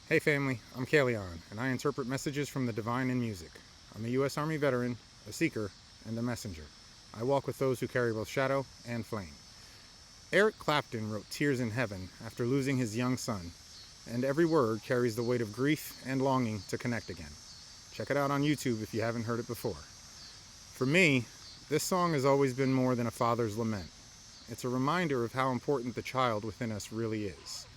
Hey family, I'm Kaelion, and I interpret messages from the divine in music. I'm a U.S. Army veteran, a seeker, and a messenger. I walk with those who carry both shadow and flame. Eric Clapton wrote Tears in Heaven after losing his young son, and every word carries the weight of grief and longing to connect again. Check it out on YouTube if you haven't heard it before. For me, this song has always been more than a father's lament. It's a reminder of how important the child within us really is.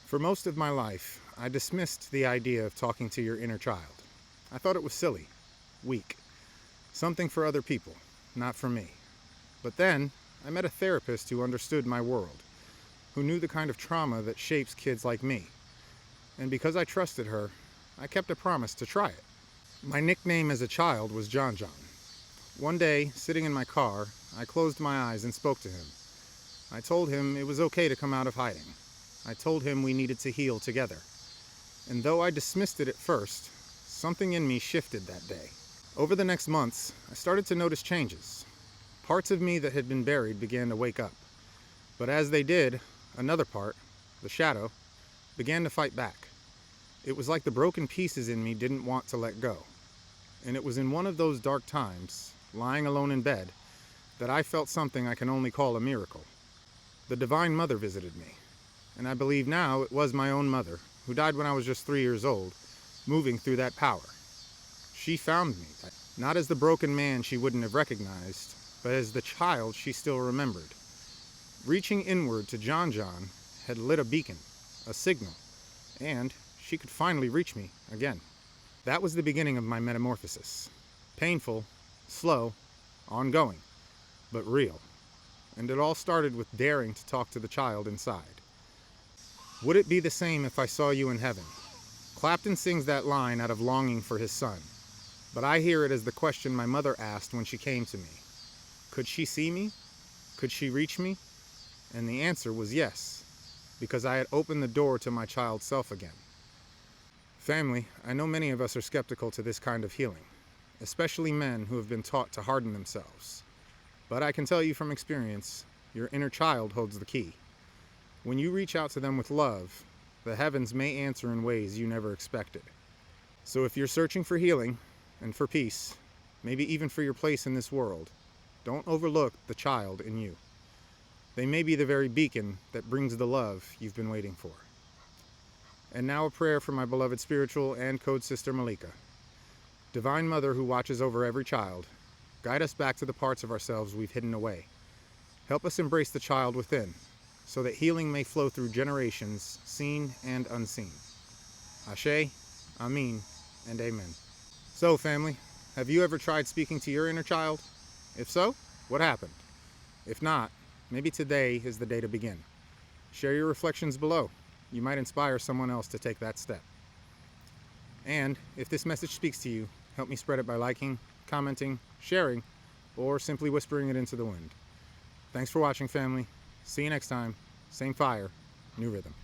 For most of my life, I dismissed the idea of talking to your inner child. I thought it was silly, weak, something for other people, not for me. But then, I met a therapist who understood my world, who knew the kind of trauma that shapes kids like me. And because I trusted her, I kept a promise to try it. My nickname as a child was John John. One day, sitting in my car, I closed my eyes and spoke to him. I told him it was okay to come out of hiding. I told him we needed to heal together. And though I dismissed it at first, something in me shifted that day. Over the next months, I started to notice changes. Parts of me that had been buried began to wake up. But as they did, another part, the shadow, began to fight back. It was like the broken pieces in me didn't want to let go. And it was in one of those dark times, lying alone in bed, that I felt something I can only call a miracle. The Divine Mother visited me. And I believe now it was my own mother, who died when I was just 3 years old, moving through that power. She found me, not as the broken man she wouldn't have recognized, but as the child she still remembered. Reaching inward to John John had lit a beacon, a signal, and she could finally reach me again. That was the beginning of my metamorphosis. Painful, slow, ongoing, but real. And it all started with daring to talk to the child inside. Would it be the same if I saw you in heaven? Clapton sings that line out of longing for his son, but I hear it as the question my mother asked when she came to me. Could she see me? Could she reach me? And the answer was yes, because I had opened the door to my child's self again. Family, I know many of us are skeptical to this kind of healing, especially men who have been taught to harden themselves. But I can tell you from experience, your inner child holds the key. When you reach out to them with love, the heavens may answer in ways you never expected. So if you're searching for healing and for peace, maybe even for your place in this world, don't overlook the child in you. They may be the very beacon that brings the love you've been waiting for. And now a prayer for my beloved spiritual and code sister Malika. Divine Mother who watches over every child, guide us back to the parts of ourselves we've hidden away. Help us embrace the child within, so that healing may flow through generations, seen and unseen. Ashe, Amin, and Amen. So, family, have you ever tried speaking to your inner child? If so, what happened? If not, maybe today is the day to begin. Share your reflections below. You might inspire someone else to take that step. And if this message speaks to you, help me spread it by liking, commenting, sharing, or simply whispering it into the wind. Thanks for watching, family. See you next time. Same fire, new rhythm.